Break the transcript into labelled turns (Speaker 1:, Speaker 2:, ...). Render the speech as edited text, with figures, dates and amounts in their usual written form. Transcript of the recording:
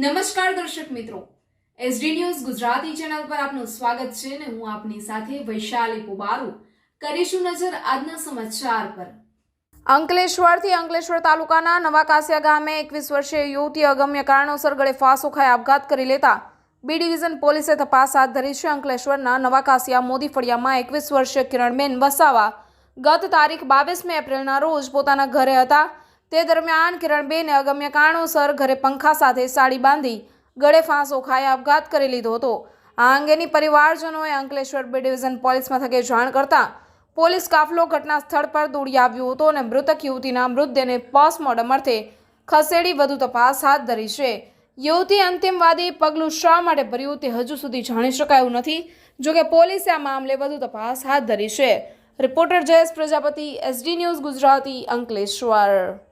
Speaker 1: નમસ્કાર દર્શક મિત્રો, એસડી ન્યૂઝ ગુજરાતી ચેનલ પર આપનું સ્વાગત છે અને હું આપની સાથે વૈશાલી પુબારુ કરીશું નજર આજના સમાચાર પર। અંકલેશ્વરથી અંકલેશ્વર તાલુકાના નવા કાસિયા ગામે 21 વર્ષીય યુવતી અગમ્ય કારણોસર ગળે ફાંસો ખાઈ આપઘાત કરી લેતા બી ડિવિઝન પોલીસે તપાસ હાથ ધરી છે। અંકલેશ્વરના નવા કાસિયા મોદી ફળિયામાં 21 વર્ષીય કિરણબેન વસાવા ગત તારીખ 22 એપ્રિલના રોજ પોતાના ઘરે હતા। તે દરમિયાન કિરણબેને અગમ્ય કારણોસર ઘરે પંખા સાથે સાડી બાંધી ગળે ફાંસો ખાઈ આપઘાત કરી લીધો હતો। આ અંગેની પરિવારજનોએ અંકલેશ્વર બી ડિવિઝન પોલીસ મથકે જાણ કરતા પોલીસ કાફલો ઘટના સ્થળ પર દોડી આવ્યો હતો અને મૃતક યુવતીના મૃતદેહને પોસ્ટમોર્ટમ અર્થે ખસેડી વધુ તપાસ હાથ ધરી છે। યુવતી અંતિમવાદી પગલું શા માટે ભર્યું તે હજુ સુધી જાણી શકાયું નથી। જોકે પોલીસે આ મામલે વધુ તપાસ હાથ ધરી છે। Reporter Jayesh Prajapati, SD news Gujarati, Ankleshwar.